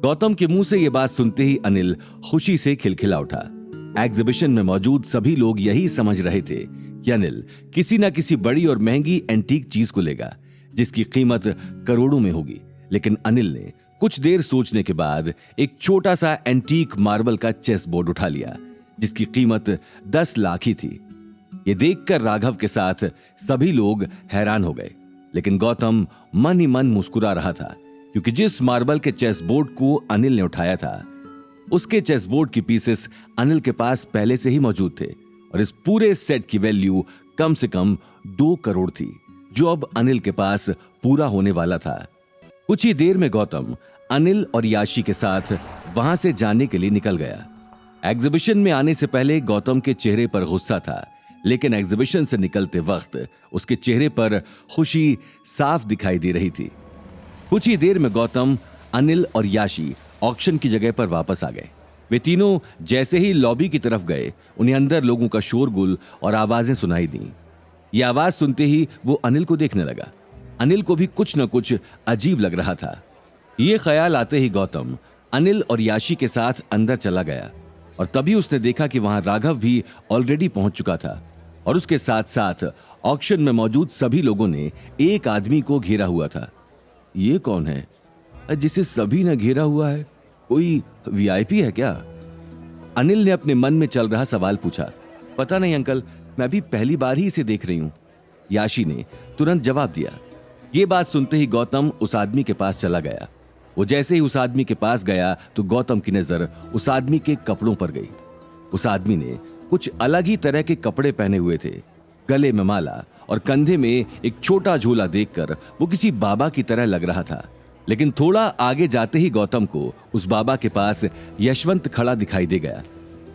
गौतम के मुंह से यह बात सुनते ही अनिल खुशी से खिलखिला उठा। एग्जीबिशन में मौजूद सभी लोग यही समझ रहे थे कि अनिल किसी ना किसी बड़ी और महंगी एंटीक चीज को लेगा जिसकी कीमत करोड़ों में होगी। लेकिन अनिल ने कुछ देर सोचने के बाद एक छोटा सा एंटीक मार्बल का चेस बोर्ड उठा लिया जिसकी कीमत 10 लाख ही थी। ये देखकर राघव के साथ सभी लोग हैरान हो गए, लेकिन गौतम मन ही मन मुस्कुरा रहा था क्योंकि जिस मार्बल के चेस बोर्ड को अनिल ने उठाया था उसके चेस बोर्ड की पीसेस अनिल के पास पहले से ही मौजूद थे और इस पूरे सेट की वैल्यू कम से कम 2 करोड़ थी जो अब अनिल के पास पूरा होने वाला था। कुछ ही देर में गौतम अनिल और याशी के साथ वहां से जाने के लिए निकल गया। एग्जीबिशन में आने से पहले गौतम के चेहरे पर गुस्सा था, लेकिन एग्जीबिशन से निकलते वक्त उसके चेहरे पर खुशी साफ दिखाई दे रही थी। कुछ ही देर में गौतम, अनिल और याशी ऑक्शन की जगह पर वापस आ गए। वे तीनों जैसे ही लॉबी की तरफ गए उन्हें अंदर लोगों का शोरगुल और आवाजें सुनाई दी। ये आवाज सुनते ही वो अनिल को देखने लगा। अनिल को भी कुछ न कुछ अजीब लग रहा था। ये ख्याल आते ही गौतम अनिल और याशी के साथ अंदर चला गया और तभी उसने देखा कि वहां राघव भी ऑलरेडी पहुंच चुका था और उसके साथ साथ ऑक्शन में मौजूद सभी लोगों ने एक आदमी को घेरा हुआ था। ये कौन है जिसे सभी ने घेरा हुआ है? कोई वीआईपी है क्या? अनिल ने अपने मन में चल रहा सवाल पूछा। पता नहीं अंकल, मैं भी पहली बार ही इसे देख रही हूं, याशी ने तुरंत जवाब दिया। ये बात सुनते ही गौतम उस आदमी के पास चला गया। वो जैसे ही उस आदमी के पास गया तो गौतम की नजर उस आदमी के कपड़ों पर गई। उस आदमी ने कुछ अलग ही तरह के कपड़े पहने हुए थे। गले में माला और कंधे में एक छोटा झोला देखकर वो किसी बाबा की तरह लग रहा था। लेकिन थोड़ा आगे जाते ही गौतम को उस बाबा के पास यशवंत खड़ा दिखाई दे गया।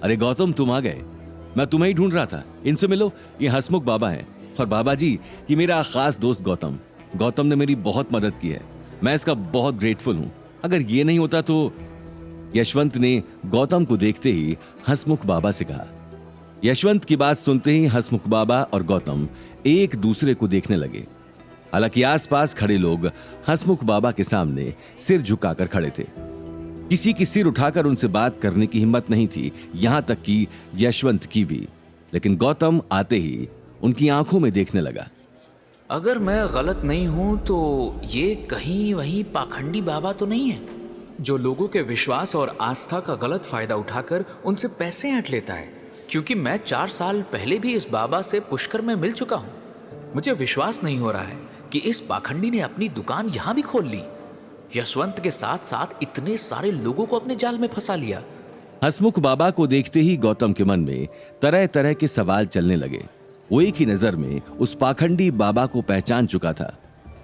अरे गौतम, तुम आ गए, मैं तुम्हें ही ढूंढ रहा था। इनसे मिलो, ये हंसमुख बाबा हैं। और बाबा जी, ये मेरा खास दोस्त गौतम। गौतम ने मेरी बहुत मदद की है, मैं इसका बहुत ग्रेटफुल हूं। अगर ये नहीं होता तो। यशवंत ने गौतम को देखते ही हंसमुख बाबा से कहा। यशवंत की बात सुनते ही हंसमुख बाबा और गौतम एक दूसरे को देखने लगे। हालांकि आसपास खड़े लोग हंसमुख बाबा के सामने सिर झुकाकर खड़े थे। किसी की सिर उठाकर उनसे बात करने की हिम्मत नहीं थी, यहां तक कि यशवंत की भी। लेकिन गौतम आते ही उनकी आंखों में देखने लगा। अगर मैं गलत नहीं हूं तो ये कहीं वही पाखंडी बाबा तो नहीं है जो लोगों के विश्वास और आस्था का गलत फायदा उठाकर उनसे पैसे ऐंठ लेता है? क्योंकि मैं 4 साल पहले भी इस बाबा से पुष्कर में मिल चुका हूं। मुझे विश्वास नहीं हो रहा है कि इस पाखंडी ने अपनी दुकान यहां भी खोल ली, यशवंत के साथ साथ इतने सारे लोगों को अपने जाल में फंसा लिया। हंसमुख बाबा को देखते ही गौतम के मन में तरह तरह के सवाल चलने लगे। वो एक ही नजर में उस पाखंडी बाबा को पहचान चुका था।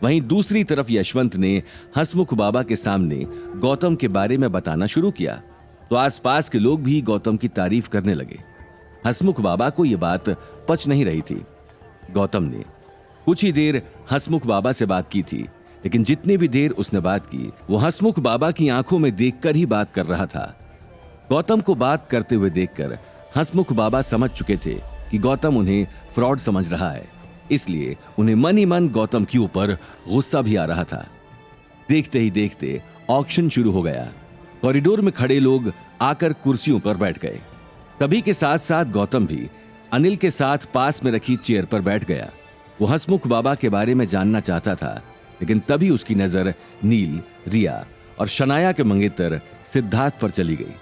वहीं दूसरी तरफ यशवंत ने हंसमुख बाबा के सामने गौतम के बारे में बताना शुरू किया तो आसपास के लोग भी गौतम की तारीफ करने लगे। हंसमुख बाबा को यह बात पच नहीं रही थी। गौतम ने कुछ ही देर हंसमुख बाबा से बात की थी, लेकिन जितनी भी देर उसने बात की वो हंसमुख बाबा की आंखों में देखकर ही बात कर रहा था। गौतम को बात करते हुए देखकर हंसमुख बाबा समझ चुके थे कि गौतम उन्हें फ्रॉड समझ रहा है, इसलिए उन्हें मन ही मन गौतम के ऊपर गुस्सा भी आ रहा था। देखते ही देखते ऑक्शन शुरू हो गया। कॉरिडोर में खड़े लोग आकर कुर्सियों पर बैठ गए। सभी के साथ साथ गौतम भी अनिल के साथ पास में रखी चेयर पर बैठ गया। वो हंसमुख बाबा के बारे में जानना चाहता था, लेकिन तभी उसकी नजर नील, रिया और शनाया के मंगेतर सिद्धार्थ पर चली गई।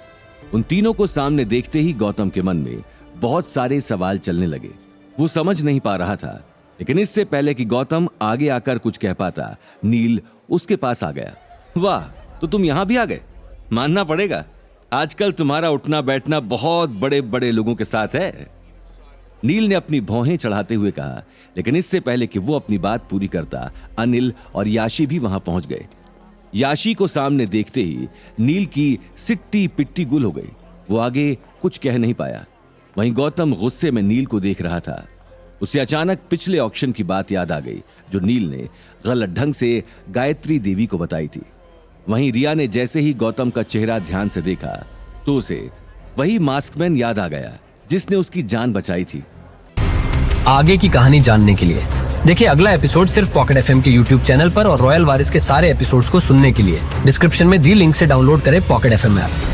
उन तीनों को सामने देखते ही गौतम के मन में बहुत सारे सवाल चलने लगे। वो समझ नहीं पा रहा था, लेकिन इससे पहले कि गौतम आगे आकर कुछ कह पाता, नील उसके पास आ गया। वाह, तो तुम यहां भी आ गए। मानना पड़ेगा, आजकल तुम्हारा उठना बैठना बहुत बड़े बड़े लोगों के साथ है। नील ने अपनी भौहें चढ़ाते हुए कहा, लेकिन इससे पहले कि वो अपनी बात पूरी करता, अनिल और याशी भी वहां पहुंच गए। याशी को सामने देखते ही नील की सिट्टी पिट्टी गुल हो गई। वो आगे कुछ कह नहीं पाया। वहीं गौतम गुस्से में नील को देख रहा था। उसे अचानक पिछले ऑक्शन की बात याद आ गई जो नील ने गलत ढंग से गायत्री देवी को बताई थी। वहीं रिया ने जैसे ही गौतम का चेहरा ध्यान से देखा तो उसे वही मास्कमैन याद आ गया जिसने उसकी जान बचाई थी। आगे की कहानी जानने के लिए देखिए अगला एपिसोड सिर्फ पॉकेट एफएम के यूट्यूब चैनल पर और रॉयल वारिस के सारे एपिसोड्स को सुनने के लिए डिस्क्रिप्शन में दी लिंक से डाउनलोड करें पॉकेट एफएम ऐप।